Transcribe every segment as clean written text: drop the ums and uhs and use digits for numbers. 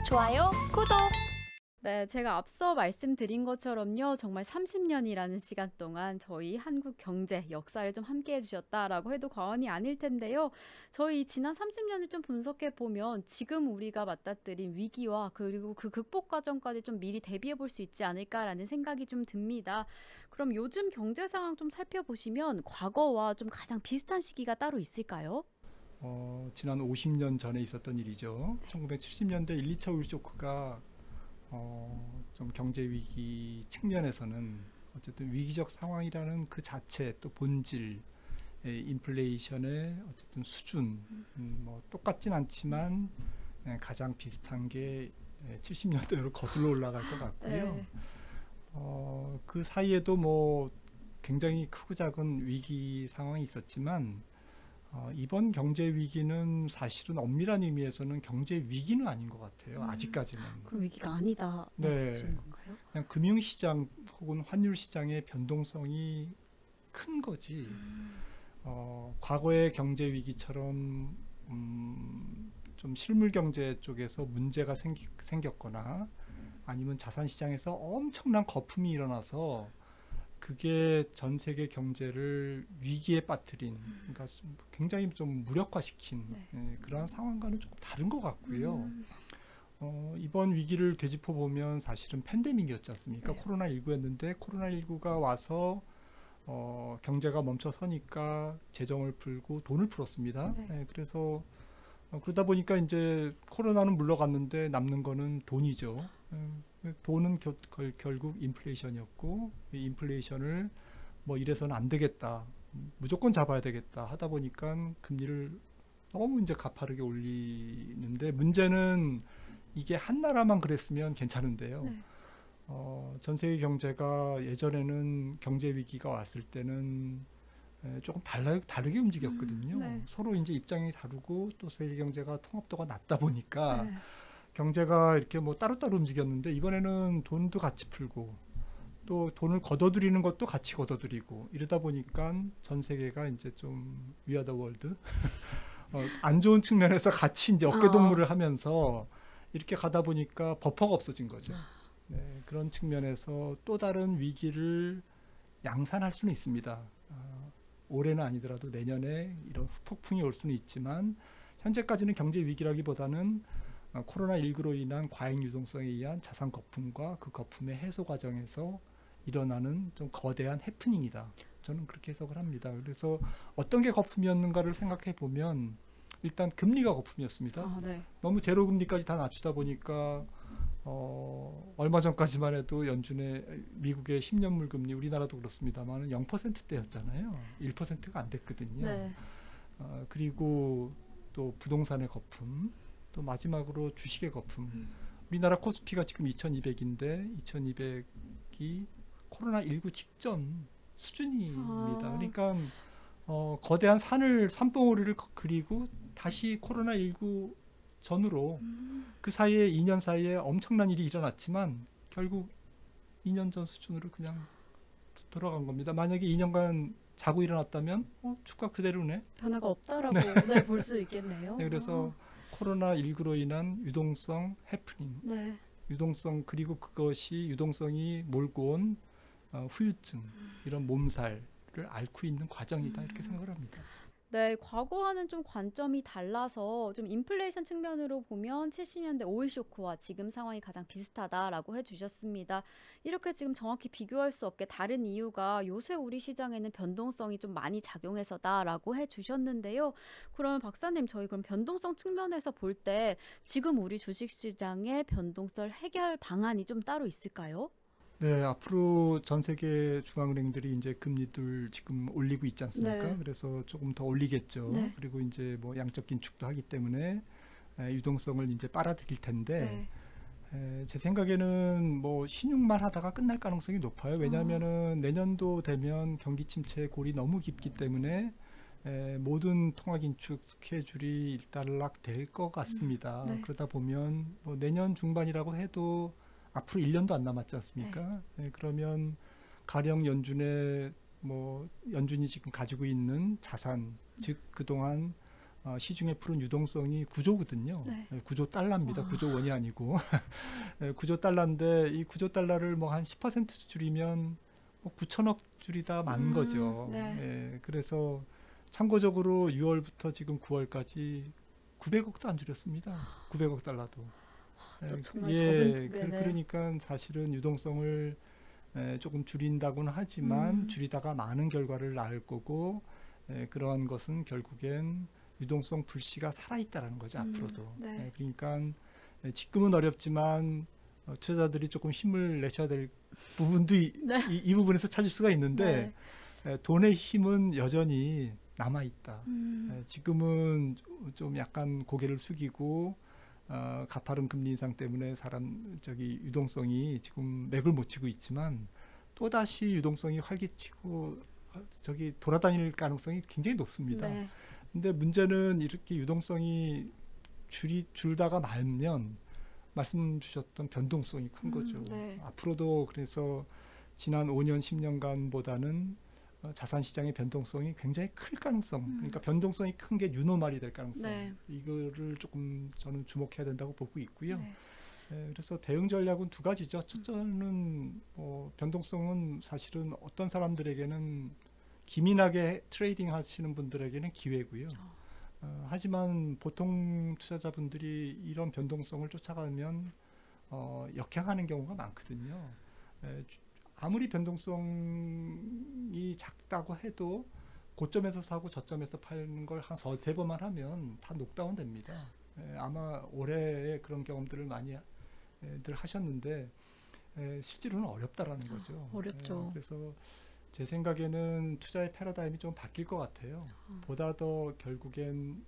좋아요, 구독! 네, 제가 앞서 말씀드린 것처럼요. 정말 30년이라는 시간 동안 저희 한국 경제 역사를 좀 함께 해주셨다라고 해도 과언이 아닐 텐데요. 저희 지난 30년을 좀 분석해 보면 지금 우리가 맞닥뜨린 위기와 그리고 그 극복 과정까지 좀 미리 대비해 볼 수 있지 않을까라는 생각이 좀 듭니다. 그럼 요즘 경제 상황 좀 살펴보시면 과거와 좀 가장 비슷한 시기가 따로 있을까요? 지난 50년 전에 있었던 일이죠. 1970년대 1, 2차 오일 쇼크가 좀 경제 위기 측면에서는 어쨌든 위기적 상황이라는 그 자체 또 본질, 인플레이션의 어쨌든 수준, 뭐 똑같진 않지만 가장 비슷한 게 70년대로 거슬러 올라갈 것 같고요. 네. 그 사이에도 뭐 굉장히 크고 작은 위기 상황이 있었지만 이번 경제 위기는 사실은 엄밀한 의미에서는 경제 위기는 아닌 것 같아요. 아직까지는. 그럼 위기가 아니다 네. 보시는 건가요? 그냥 금융시장 혹은 환율시장의 변동성이 큰 거지. 과거의 경제 위기처럼 좀 실물 경제 쪽에서 문제가 생겼거나 아니면 자산시장에서 엄청난 거품이 일어나서 그게 전 세계 경제를 위기에 빠뜨린, 그러니까 굉장히 좀 무력화시킨 그러한 상황과는 조금 다른 것 같고요. 이번 위기를 되짚어 보면 사실은 팬데믹이었지 않습니까? 네. 코로나19였는데 코로나19가 와서 경제가 멈춰서니까 재정을 풀고 돈을 풀었습니다. 네. 그래서 그러다 보니까 이제 코로나는 물러갔는데 남는 거는 돈이죠. 돈은 결국 인플레이션이었고, 이 인플레이션을 뭐 이래서는 안 되겠다, 무조건 잡아야 되겠다 하다 보니까 금리를 너무 이제 가파르게 올리는데, 문제는 이게 한 나라만 그랬으면 괜찮은데요. 네. 전 세계 경제가 예전에는 경제 위기가 왔을 때는 조금 다르게 움직였거든요. 네. 서로 이제 입장이 다르고 또 세계 경제가 통합도가 낮다 보니까 네. 경제가 이렇게 뭐 따로따로 움직였는데, 이번에는 돈도 같이 풀고 또 돈을 걷어들이는 것도 같이 걷어들이고 이러다 보니까 전 세계가 이제 좀 위아더 월드 안 좋은 측면에서 같이 이제 어깨동무를 하면서 이렇게 가다 보니까 버퍼가 없어진 거죠. 네, 그런 측면에서 또 다른 위기를 양산할 수는 있습니다. 올해는 아니더라도 내년에 이런 후폭풍이 올 수는 있지만, 현재까지는 경제 위기라기보다는 코로나19로 인한 과잉 유동성에 의한 자산 거품과 그 거품의 해소 과정에서 일어나는 좀 거대한 해프닝이다. 저는 그렇게 해석을 합니다. 그래서 어떤 게 거품이었는가를 생각해 보면 일단 금리가 거품이었습니다. 네. 너무 제로 금리까지 다 낮추다 보니까 얼마 전까지만 해도 미국의 10년물 금리, 우리나라도 그렇습니다만 0%대였잖아요. 1%가 안 됐거든요. 네. 그리고 또 부동산의 거품, 또 마지막으로 주식의 거품. 우리나라 코스피가 지금 2200인데 2200이 코로나19 직전 수준입니다. 그러니까 거대한 산봉우리를 그리고 다시 코로나19 전으로 그 사이에 2년 사이에 엄청난 일이 일어났지만 결국 2년 전 수준으로 그냥 돌아간 겁니다. 만약에 2년간 자고 일어났다면 주가 그대로네. 변화가 없다라고 볼 수 있겠네요. 네, 그래서 코로나19로 인한 유동성 해프닝, 네. 유동성, 그리고 그것이 유동성이 몰고 온 후유증, 이런 몸살을 앓고 있는 과정이다, 이렇게 생각을 합니다. 네, 과거와는 좀 관점이 달라서 좀 인플레이션 측면으로 보면 70년대 오일 쇼크와 지금 상황이 가장 비슷하다라고 해주셨습니다. 이렇게 지금 정확히 비교할 수 없게 다른 이유가 요새 우리 시장에는 변동성이 좀 많이 작용해서다라고 해주셨는데요. 그러면 박사님, 저희 그럼 변동성 측면에서 볼 때 지금 우리 주식시장의 변동성 해결 방안이 좀 따로 있을까요? 네, 앞으로 전 세계 중앙은행들이 이제 금리들 지금 올리고 있지 않습니까? 네. 그래서 조금 더 올리겠죠. 네. 그리고 이제 뭐 양적 긴축도 하기 때문에 유동성을 이제 빨아들일 텐데, 제 생각에는 뭐 신용만 하다가 끝날 가능성이 높아요. 왜냐하면은 내년도 되면 경기 침체의 골이 너무 깊기 때문에 모든 통화 긴축 스케줄이 일단락 될 것 같습니다. 네. 그러다 보면 뭐 내년 중반이라고 해도 앞으로 1년도 안 남았지 않습니까? 그러면 가령 연준이 지금 가지고 있는 자산, 즉 그동안 시중에 푸른 유동성이 9조거든요. 네. 9조 달러입니다. 와. 9조 원이 아니고 9조 달러인데 이 9조 달러를 뭐 한 10% 줄이면 뭐 9천억 줄이다 만 거죠. 네. 예, 그래서 참고적으로 6월부터 지금 9월까지 900억도 안 줄였습니다. 900억 달러도. 정말 예, 적은 네네. 그러니까 사실은 유동성을 조금 줄인다고는 하지만 줄이다가 많은 결과를 낳을 거고 그러한 것은 결국엔 유동성 불씨가 살아있다라는 거죠. 앞으로도. 네. 그러니까 지금은 어렵지만 투자자들이 조금 힘을 내셔야 될 부분도 네. 이 부분에서 찾을 수가 있는데 네. 돈의 힘은 여전히 남아있다. 지금은 좀 약간 고개를 숙이고 가파른 금리 인상 때문에 유동성이 지금 맥을 못 치고 있지만 또다시 유동성이 활기치고 돌아다닐 가능성이 굉장히 높습니다. 네. 근데 문제는 이렇게 유동성이 줄다가 말면 말씀 주셨던 변동성이 큰 거죠. 네. 앞으로도 그래서 지난 5년, 10년간보다는 자산시장의 변동성이 굉장히 클 가능성, 그러니까 변동성이 큰 게 뉴노멀이 될 가능성, 네. 이거를 조금 저는 주목해야 된다고 보고 있고요. 네. 그래서 대응 전략은 두 가지죠. 첫째는 변동성은 사실은 어떤 사람들에게는 기민하게 트레이딩 하시는 분들에게는 기회고요. 하지만 보통 투자자분들이 이런 변동성을 쫓아가면 역행하는 경우가 많거든요. 아무리 변동성이 작다고 해도 고점에서 사고 저점에서 파는 걸 한 세 번만 하면 다 녹다운 됩니다. 아마 올해의 그런 경험들을 많이 들 하셨는데 실제로는 어렵다라는 거죠. 어렵죠. 그래서 제 생각에는 투자의 패러다임이 좀 바뀔 것 같아요. 보다 더 결국엔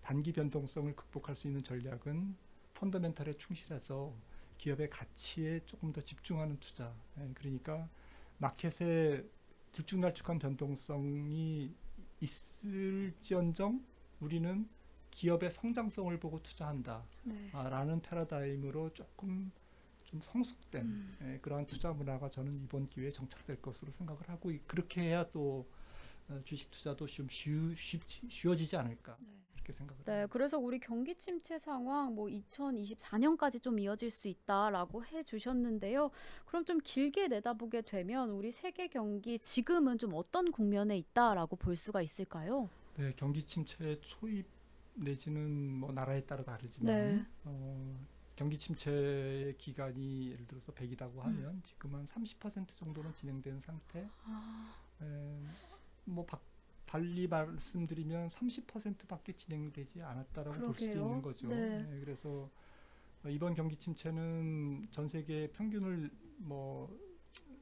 단기 변동성을 극복할 수 있는 전략은 펀더멘털에 충실해서 기업의 가치에 조금 더 집중하는 투자. 그러니까 마켓에 들쭉날쭉한 변동성이 있을지언정 우리는 기업의 성장성을 보고 투자한다라는 패러다임으로 조금 좀 성숙된 그러한 투자 문화가 저는 이번 기회에 정착될 것으로 생각을 하고 그렇게 해야 또 주식 투자도 좀 쉬워지지 않을까 그렇게 생각을 네, 합니다. 그래서 우리 경기 침체 상황 뭐 2024년까지 좀 이어질 수 있다라고 해주셨는데요. 그럼 좀 길게 내다보게 되면 우리 세계 경기 지금은 좀 어떤 국면에 있다라고 볼 수가 있을까요? 네, 경기 침체 초입 내지는 뭐 나라에 따라 다르지만 네. 경기 침체의 기간이 예를 들어서 100이라고 하면 지금 한 30% 정도는 진행된 상태. 뭐 달리 말씀드리면 30%밖에 진행되지 않았다라고 볼 수도 그러게요. 있는 거죠. 네. 그래서 이번 경기 침체는 전 세계 평균을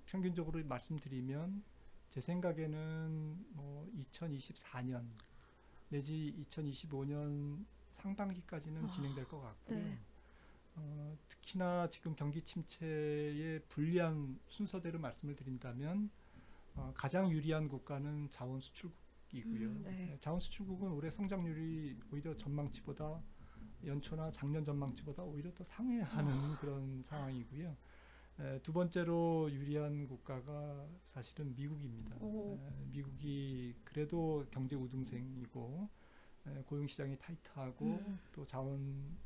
평균적으로 말씀드리면 제 생각에는 뭐 2024년 내지 2025년 상반기까지는 진행될 것 같고요. 네. 특히나 지금 경기 침체의 불리한 순서대로 말씀을 드린다면 가장 유리한 국가는 자원 수출국이고요. 네. 자원 수출국은 올해 성장률이 오히려 전망치보다 연초나 작년 전망치보다 오히려 더 상회하는 그런 상황이고요. 두 번째로 유리한 국가가 사실은 미국입니다. 미국이 그래도 경제 우등생이고 고용시장이 타이트하고 또 자원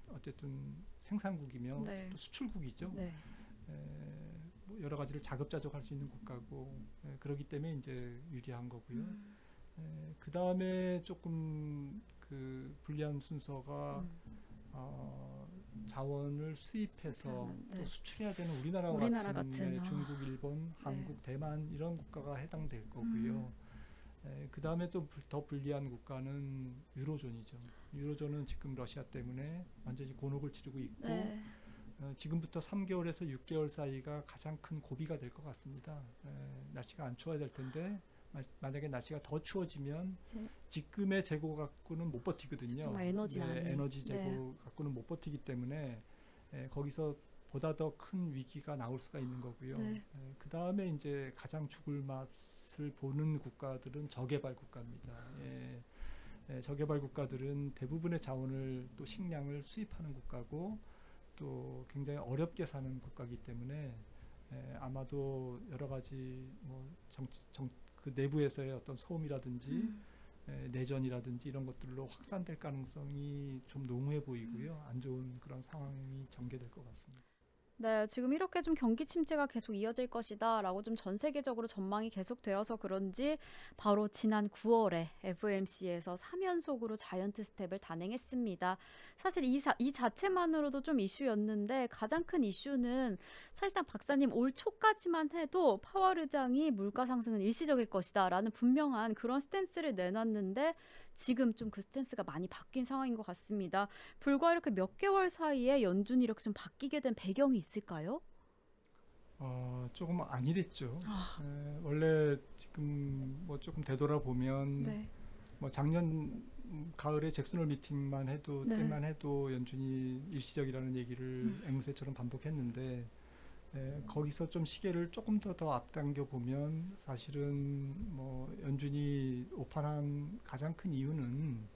어쨌든 생산국이며 네. 또 수출국이죠. 네. 뭐 여러 가지를 자급자족할 수 있는 국가고 그렇기 때문에 이제 유리한 거고요. 그 다음에 조금 그 불리한 순서가 자원을 수입해서 네. 또 수출해야 되는 우리나라 같은 중국, 일본, 한국, 대만 이런 국가가 해당될 거고요. 그 다음에 또 더 불리한 국가는 유로존이죠. 유로존은 지금 러시아 때문에 완전히 곤혹을 치르고 있고 네. 지금부터 3개월에서 6개월 사이가 가장 큰 고비가 될 것 같습니다. 날씨가 안 추워야 될 텐데 만약에 날씨가 더 추워지면 지금의 재고 갖고는 못 버티거든요. 정말 에너지 재고 갖고는 못 버티기 때문에 거기서 보다 더 큰 위기가 나올 수가 있는 거고요. 그 다음에 이제 가장 죽을 맛을 보는 국가들은 저개발 국가입니다. 저개발 국가들은 대부분의 자원을 또 식량을 수입하는 국가고 또 굉장히 어렵게 사는 국가이기 때문에 아마도 여러 가지 그 내부에서의 어떤 소음이라든지 내전이라든지 이런 것들로 확산될 가능성이 좀 농후해 보이고요. 안 좋은 그런 상황이 전개될 것 같습니다. 네, 지금 이렇게 좀 경기 침체가 계속 이어질 것이다라고 좀 전 세계적으로 전망이 계속되어서 그런지 바로 지난 9월에 FOMC에서 3연속으로 자이언트 스텝을 단행했습니다. 사실 이 자체만으로도 좀 이슈였는데 가장 큰 이슈는 사실상 박사님 올 초까지만 해도 파월 의장이 물가 상승은 일시적일 것이다라는 분명한 그런 스탠스를 내놨는데 지금 좀 그 스탠스가 많이 바뀐 상황인 것 같습니다. 불과 이렇게 몇 개월 사이에 연준이 이렇게 좀 바뀌게 된 배경이 있을까요? 조금 안일했죠. 아, 원래 지금 뭐 조금 되돌아보면 네, 뭐 작년 가을에 잭슨홀 미팅만 해도 네, 때만 해도 연준이 일시적이라는 얘기를 앵무새처럼 반복했는데 거기서 좀 시계를 조금 더 앞당겨 보면 사실은 뭐 연준이 오판한 가장 큰 이유는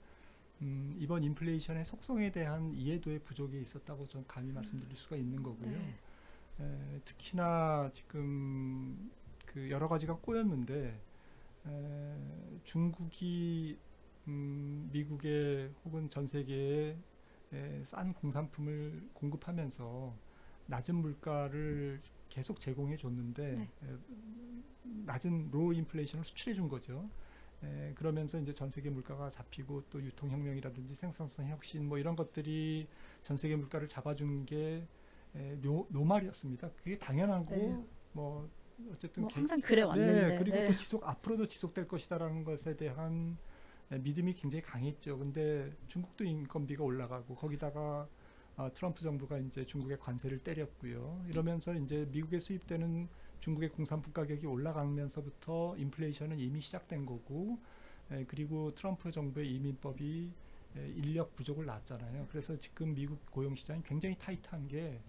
이번 인플레이션의 속성에 대한 이해도의 부족이 있었다고 저는 감히 말씀드릴 수가 있는 거고요. 네, 특히나 지금 그 여러 가지가 꼬였는데 중국이 미국에 혹은 전 세계에 싼 공산품을 공급하면서 낮은 물가를 계속 제공해 줬는데 네, 낮은 로우 인플레이션을 수출해 준 거죠. 그러면서 이제 전 세계 물가가 잡히고 또 유통혁명이라든지 생산성 혁신 뭐 이런 것들이 전 세계 물가를 잡아준 게 노말이었습니다. 그게 당연하고 네. 뭐 어쨌든 뭐 항상 그래 왔는데, 그리고 네, 또 앞으로도 지속될 것이다라는 것에 대한 믿음이 굉장히 강했죠. 근데 중국도 인건비가 올라가고 거기다가 트럼프 정부가 이제 중국의 관세를 때렸고요. 이러면서 이제 미국에 수입되는 중국의 공산품 가격이 올라가면서부터 인플레이션은 이미 시작된 거고, 그리고 트럼프 정부의 이민법이 인력 부족을 낳았잖아요. 그래서 지금 미국 고용 시장이 굉장히 타이트한 게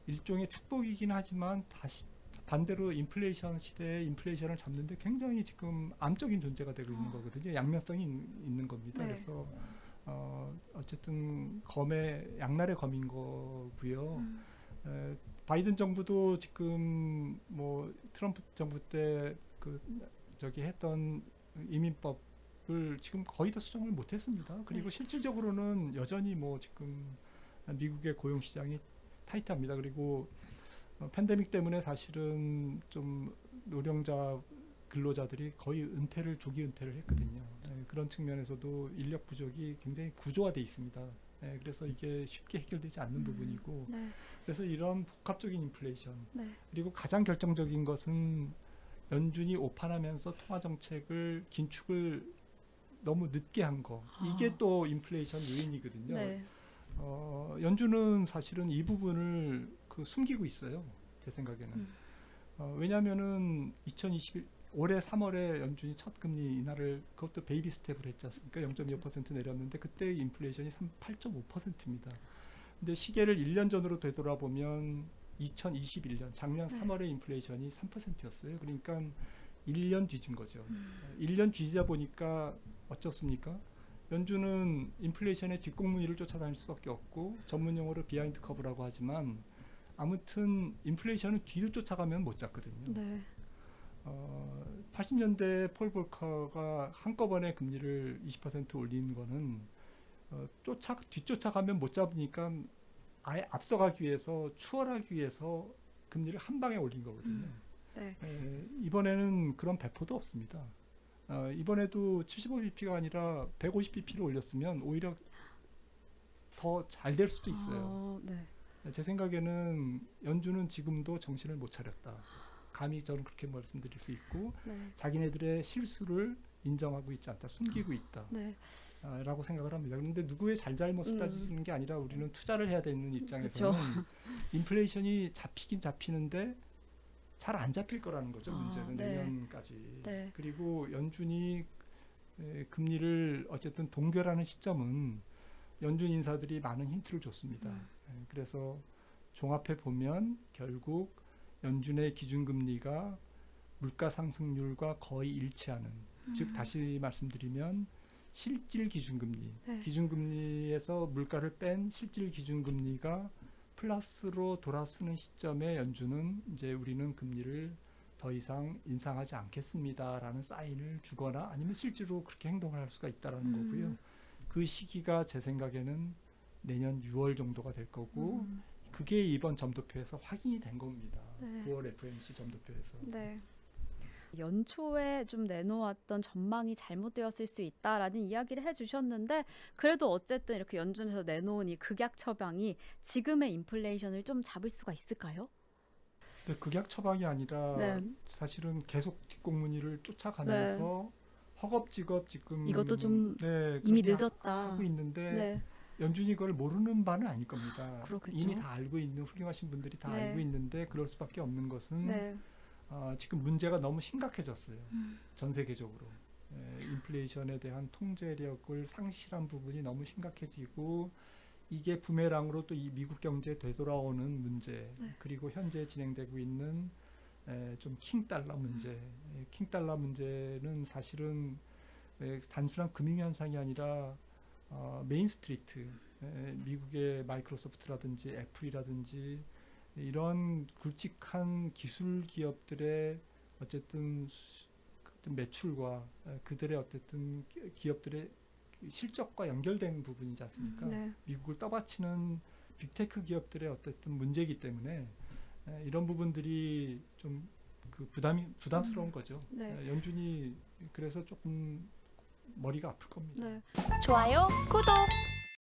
일종의 축복이긴 하지만 다시 반대로 인플레이션 시대에 인플레이션을 잡는데 굉장히 지금 암적인 존재가 되고 있는 거거든요. 양면성이 있는 겁니다. 네, 그래서 어쨌든 양날의 검인 거고요. 바이든 정부도 지금 뭐 트럼프 정부 때 그 저기 했던 이민법을 지금 거의 다 수정을 못했습니다. 그리고 네, 실질적으로는 여전히 뭐 지금 미국의 고용 시장이 타이트합니다. 그리고 팬데믹 때문에 사실은 좀 노령자 근로자들이 거의 조기 은퇴를 했거든요. 그런 측면에서도 인력 부족이 굉장히 구조화돼 있습니다. 그래서 이게 쉽게 해결되지 않는 부분이고, 네, 그래서 이런 복합적인 인플레이션, 네, 그리고 가장 결정적인 것은 연준이 오판하면서 통화 정책을 긴축을 너무 늦게 한 거. 이게 아, 또 인플레이션 요인이거든요. 네, 연준은 사실은 이 부분을 숨기고 있어요. 제 생각에는. 왜냐하면은 올해 3월에 연준이 첫 금리 인하를 그것도 베이비 스텝으로 했지 않습니까? 0.25% 내렸는데 그때 인플레이션이 8.5%입니다. 근데 시계를 1년 전으로 되돌아보면 2021년 작년 네, 3월에 인플레이션이 3%였어요. 그러니까 1년 뒤진 거죠. 1년 뒤지다 보니까 어쩌습니까? 연준은 인플레이션의 뒷공무니를 쫓아다닐 수밖에 없고 전문 용어로 비하인드 커브라고 하지만 아무튼 인플레이션은 뒤로 쫓아가면 못 잡거든요. 네, 80년대 폴 볼커가 한꺼번에 금리를 20% 올린 거는 뒤쫓아가면 못 잡으니까 아예 앞서가기 위해서 추월하기 위해서 금리를 한 방에 올린 거거든요. 네, 이번에는 그런 배포도 없습니다. 이번에도 75bp가 아니라 150bp를 올렸으면 오히려 더 잘 될 수도 있어요. 네, 제 생각에는 연준은 지금도 정신을 못 차렸다. 감히 저는 그렇게 말씀드릴 수 있고, 네, 자기네들의 실수를 인정하고 있지 않다, 숨기고 있다. 네, 라고 생각을 합니다. 그런데 누구의 잘잘못을 따지는 게 아니라 우리는 투자를 해야 되는 그렇죠. 입장에서는 인플레이션이 잡히긴 잡히는데 잘 안 잡힐 거라는 거죠. 문제는 네, 내년까지. 네, 그리고 연준이 금리를 어쨌든 동결하는 시점은 연준 인사들이 많은 힌트를 줬습니다. 그래서 종합해 보면 결국 연준의 기준금리가 물가 상승률과 거의 일치하는, 즉 다시 말씀드리면 실질 기준금리, 네, 기준금리에서 물가를 뺀 실질 기준금리가 플러스로 돌아서는 시점에 연준은 이제 우리는 금리를 더 이상 인상하지 않겠습니다라는 사인을 주거나 아니면 실제로 그렇게 행동을 할 수가 있다라는 거고요. 그 시기가 제 생각에는 내년 6월 정도가 될 거고 그게 이번 점도표에서 확인이 된 겁니다. 네. 9월 FOMC 점도표에서. 네. 연초에 좀 내놓았던 전망이 잘못되었을 수 있다라는 이야기를 해주셨는데 그래도 어쨌든 이렇게 연준에서 내놓은 이 극약 처방이 지금의 인플레이션을 좀 잡을 수가 있을까요? 근데 극약 처방이 아니라 네. 사실은 계속 뒷공무니를 쫓아가면서 허겁지겁 지금 이것도 좀 네, 이미 그렇게 늦었다. 하고 있는데 네. 연준이 그걸 모르는 바는 아닐 겁니다. 그렇겠죠. 이미 다 알고 있는 훌륭하신 분들이 다 네. 알고 있는데 그럴 수밖에 없는 것은 네. 지금 문제가 너무 심각해졌어요. 전 세계적으로. 인플레이션에 대한 통제력을 상실한 부분이 너무 심각해지고 이게 부메랑으로 또 이 미국 경제에 되돌아오는 문제 네. 그리고 현재 진행되고 있는 좀 킹달러 문제 킹달러 문제는 사실은 단순한 금융현상이 아니라 메인스트리트 미국의 마이크로소프트라든지 애플이라든지 이런 굵직한 기술 기업들의 어쨌든 매출과 그들의 어쨌든 기업들의 실적과 연결된 부분이지 않습니까? 네. 미국을 떠받치는 빅테크 기업들의 어쨌든 문제이기 때문에 이런 부분들이 좀 그 부담스러운 거죠. 네. 연준이 그래서 조금 머리가 아플 겁니다. 네. 좋아요, 구독!